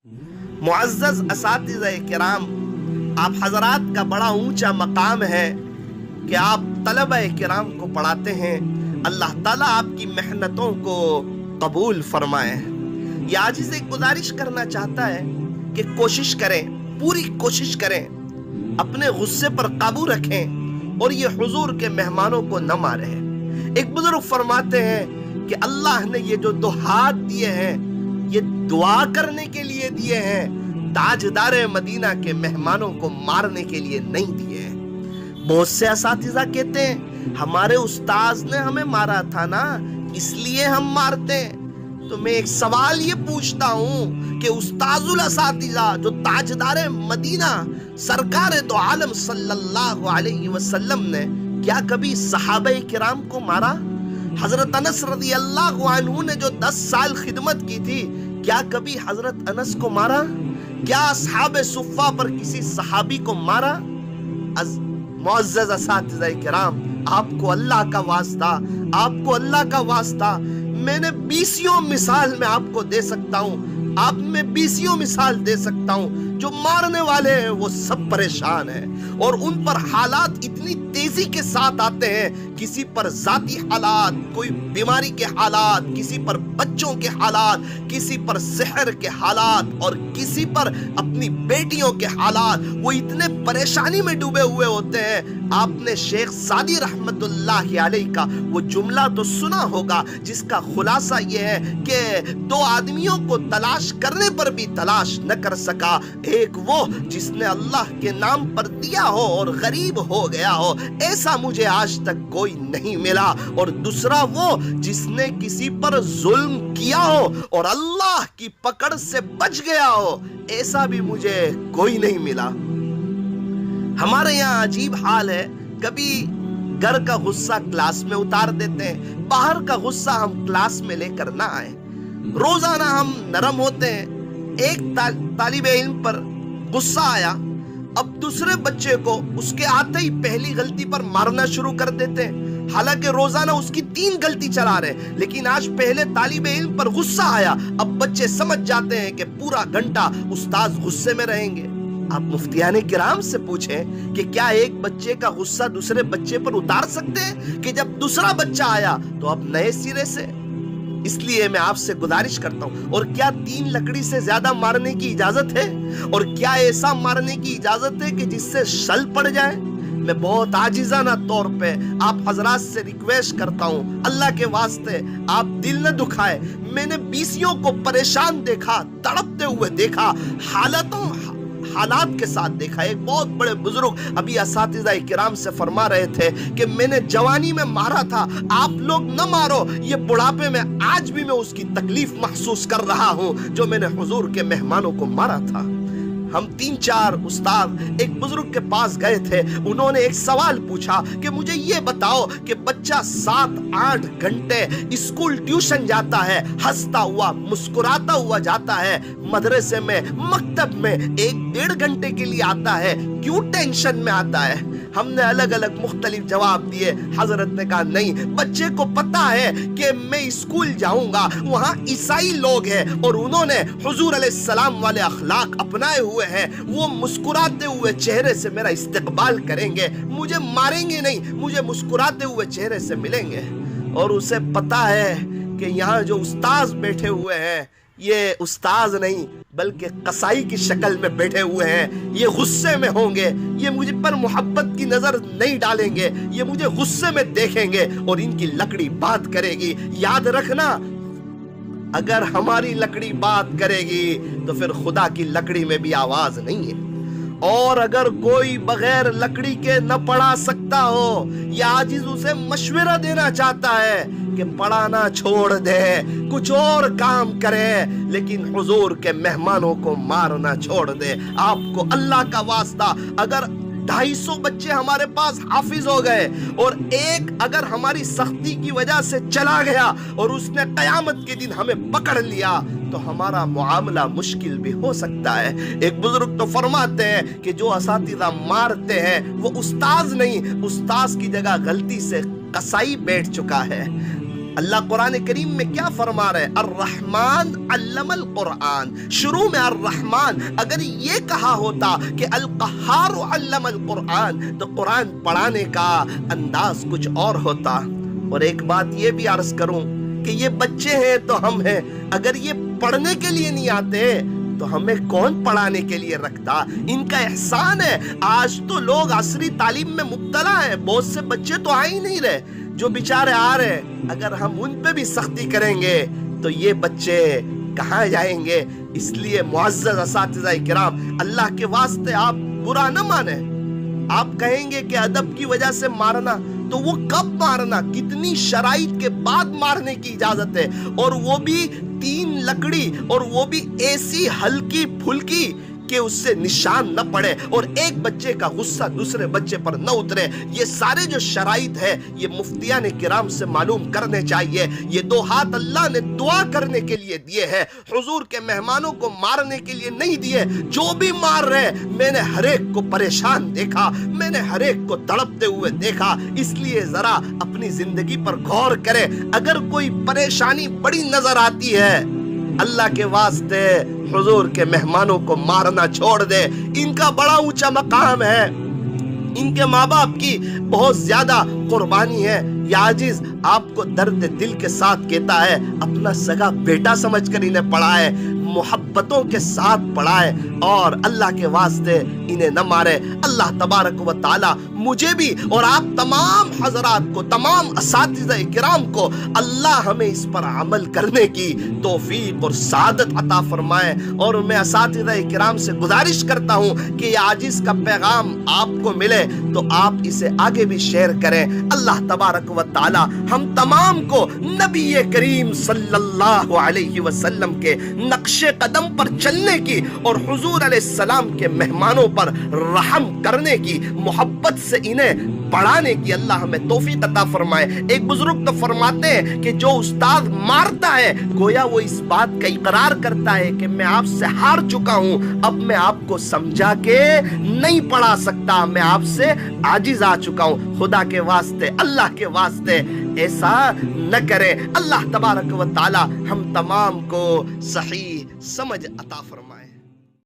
मुअज़्ज़ज़ असातिज़ा किराम, आप हज़रात का बड़ा ऊंचा मकाम है कि आप तलबा किराम को पढ़ाते हैं। अल्लाह ताला आपकी मेहनतों को कबूल फरमाए। ये आजिज़ एक गुजारिश करना चाहता है कि कोशिश करें, पूरी कोशिश करें, अपने गुस्से पर काबू रखें और ये हुजूर के मेहमानों को न मारें। एक बुजुर्ग फरमाते हैं कि अल्लाह ने ये जो दो हाथ दिए हैं ये दुआ करने के लिए दिए हैं, ताजदारे मदीना के मेहमानों को मारने के लिए नहीं दिए हैं। बहुत से असातिज़ा कहते हैं हमारे उस्ताज ने हमें मारा था ना, इसलिए हम मारते हैं। तो मैं एक सवाल ये पूछता हूँ कि उस्ताजुल असातिज़ा जो ताजदारे मदीना सरकार दो आलम सल्लल्लाहु अलैहि वसल्लम ने क्या कभी सहाबे किराम को मारा? हजरत अनस रज़ी अल्लाहु अन्हु ने जो 10 साल खिदमत की थी, क्या कभी हजरत अनस को मारा? क्या असहाबे सुफ़्फ़ा पर किसी सहाबी को मारा? मुअज़्ज़ज़ असातिज़ा किराम, आपको अल्लाह का वास्ता, आपको अल्लाह का वास्ता, मैंने 20 मिसाल में आपको दे सकता हूँ, आप में 20 मिसाल दे सकता हूँ। जो मारने वाले हैं वो सब परेशान हैं और उन पर हालात इतनी तेजी के साथ आते हैं, किसी पर जाती हालात, कोई बीमारी के हालात, किसी पर बच्चों के हालात, किसी पर सेहर के हालात और किसी पर अपनी बेटियों के हालात। वो इतने परेशानी में डूबे हुए होते हैं। आपने शेख सादी रहमतुल्लाहि अलैहि का वो जुमला तो सुना होगा जिसका खुलासा ये है कि 2 आदमियों को तलाश करने पर भी तलाश न कर सका, एक वो जिसने अल्लाह के नाम पर दिया हो और गरीब हो गया हो, ऐसा मुझे आज तक कोई नहीं मिला, और दूसरा वो जिसने किसी पर जुल्म किया हो और अल्लाह की पकड़ से बच गया हो, ऐसा भी मुझे कोई नहीं मिला। हमारे यहाँ अजीब हाल है, कभी घर का गुस्सा क्लास में उतार देते हैं, बाहर का गुस्सा हम क्लास में लेकर ना आए। रोजाना हम नरम होते हैं, एक तालिबे इल्म पर गुस्सा आया, अब दूसरे बच्चे को उसके आते ही पहली गलती पर मारना शुरू कर देते हैं। हालांकि रोजाना उसकी 3 गलती चला रहे, लेकिन आज पहले तालिबे इल्म पर गुस्सा आया, अब बच्चे समझ जाते हैं कि पूरा घंटा उस्ताद गुस्से में रहेंगे। आप मुफ्तियाने किराम से पूछें कि क्या एक बच्चे का गुस्सा दूसरे बच्चे पर उतार सकते हैं कि जब दूसरा बच्चा आया तो अब नए सिरे से। इसलिए मैं आपसे गुजारिश करता हूं, और क्या 3 लकड़ी से ज्यादा मारने की इजाजत है? और क्या ऐसा मारने की इजाजत है कि जिससे शल पड़ जाए? मैं बहुत आजिजाना तौर पे आप हजरात से रिक्वेस्ट करता हूं, अल्लाह के वास्ते आप दिल न दुखाए। मैंने 20 को परेशान देखा, तड़पते हुए देखा, हालात के साथ देखा। एक बहुत बड़े बुजुर्ग अभी असातिज़ा किराम से फरमा रहे थे कि मैंने जवानी में मारा था, आप लोग न मारो, ये बुढ़ापे में आज भी मैं उसकी तकलीफ महसूस कर रहा हूं जो मैंने हुजूर के मेहमानों को मारा था। हम 3-4 उस्ताद एक बुजुर्ग के पास गए थे, उन्होंने एक सवाल पूछा कि मुझे ये बताओ कि बच्चा 7-8 घंटे स्कूल ट्यूशन जाता है, हंसता हुआ मुस्कुराता हुआ जाता है, मदरसे में मकतब में 1-1.5 घंटे के लिए आता है, क्यों टेंशन में आता है? हमने अलग अलग मुख्तलिफ जवाब दिए। हजरत ने कहा नहीं, बच्चे को पता है कि मैं स्कूल जाऊंगा, वहां ईसाई लोग हैं और उन्होंने हुजूर अलैहिस्सलाम वाले अखलाक अपनाए हुए हैं, वो मुस्कुराते हुए चेहरे से मेरा इस्तकबाल करेंगे, मुझे मारेंगे नहीं, मुझे मुस्कुराते हुए चेहरे से मिलेंगे। और उसे पता है कि यहाँ जो उस्ताद बैठे हुए हैं ये उस्ताद नहीं बल्कि कसाई की शक्ल में बैठे हुए हैं, ये गुस्से में होंगे, ये मुझे पर मोहब्बत की नजर नहीं डालेंगे, ये मुझे गुस्से में देखेंगे और इनकी लकड़ी बात करेगी। याद रखना, अगर हमारी लकड़ी बात करेगी तो फिर खुदा की लकड़ी में भी आवाज नहीं है। और अगर कोई बगैर लकड़ी के न पढ़ा सकता हो या आजिज उसे मशवरा देना चाहता है कि पढ़ाना छोड़ दे, कुछ और काम करे, लेकिन हुजूर के मेहमानों को मारना छोड़ दे। आपको अल्लाह का वास्ता, अगर 250 बच्चे हमारे पास हाफिज हो गए और एक अगर हमारी सख्ती की वजह से चला गया और उसने कयामत के दिन हमें पकड़ लिया तो हमारा मुआमला मुश्किल भी हो सकता है। एक बुजुर्ग तो फरमाते हैं कि जो असातिज़ा मारते हैं वो उस्ताद नहीं, उस्ताद की जगह गलती से कसाई बैठ चुका है। اللہ قرآن کریم میں کیا فرما رہے؟ الرحمن علم القرآن. شروع میں الرحمن، اگر یہ کہا ہوتا کہ القہار علم القرآن تو قرآن پڑھانے کا انداز کچھ اور ہوتا. اور ایک بات یہ بھی عرض کروں کہ یہ بچے ہیں تو ہم ہیں، اگر یہ پڑھنے کے لیے نہیں آتے تو ہمیں کون پڑھانے کے لیے رکھتا؟ ان کا احسان ہے. آج تو لوگ عصری تعلیم میں مبتلا ہیں، بہت سے بچے تو آ ہی نہیں رہے، جو بیچارے آ رہے ہیں اگر ہم ان پہ بھی سختی کریں گے تو یہ بچے کہاں جائیں گے؟ اس لیے معزز اساتذہ کرام، اللہ کے واسطے آپ برا نہ مانیں. آپ کہیں گے کہ ادب کی وجہ سے مارنا، تو وہ کب مارنا؟ کتنی شرائط کے بعد مارنے کی اجازت ہے، اور وہ بھی 3 لکڑی، اور وہ بھی ایسی ہلکی پھلکی کہ اس سے نشان نہ پڑے اور ایک بچے کا غصہ دوسرے بچے پر نہ اترے. یہ سارے جو شرائط ہے یہ مفتیان کرام سے معلوم کرنے چاہیے. یہ 2 ہاتھ اللہ نے دعا کرنے کے لیے دیے ہیں، حضور کے مہمانوں کو مارنے کے لیے نہیں دیے. جو بھی مار رہے، میں نے ہر ایک کو پریشان دیکھا، میں نے ہر ایک کو تڑپتے ہوئے دیکھا. اس لیے ذرا اپنی زندگی پر غور کرے. اگر کوئی پریشانی بڑی نظر آتی ہے، اللہ کے واسطے حضور کے مہمانوں کو مارنا چھوڑ دے. ان کا بڑا اونچا مقام ہے، ان کے ماں باپ کی بہت زیادہ قربانی ہے. یہ عاجز آپ کو درد دل کے ساتھ کہتا ہے، اپنا سگا بیٹا سمجھ کر انہیں پڑھائے، محبتوں کے ساتھ پڑھائے، اور اللہ کے واسطے انہیں نہ مارے. اللہ تبارک و تعالی مجھے بھی اور آپ تمام حضرات کو، تمام اساتذہ کرام کو، اللہ ہمیں اس پر عمل کرنے کی توفیق اور سعادت عطا فرمائے. اور میں اساتذہ کرام سے گزارش کرتا ہوں کہ یہ عاجز کا پیغام آپ کو ملے تو آپ اسے آگے بھی شیئر کریں. اللہ تبارک و تعالی ہم تمام کو نبی کریم صلی اللہ علیہ وسلم کے نقش قدم پر چلنے کی اور حضور علیہ السلام کے مہمانوں پر رحم کرنے کی، محبت سے انہیں پڑھانے کی اللہ ہمیں توفیق عطا فرمائے. ایک بزرگ تو فرماتے ہیں کہ جو استاد مارتا ہے گویا وہ اس بات کا اقرار کرتا ہے کہ میں آپ سے ہار چکا ہوں، اب میں آپ کو سمجھا کے نہیں پڑھا سکتا، میں آپ سے عاجز آ چکا ہوں. خدا کے واسطے، اللہ کے واسطے ایسا نہ کریں. اللہ تبارک و تعالی ہم تمام کو صحیح سمجھ عطا فرمائے.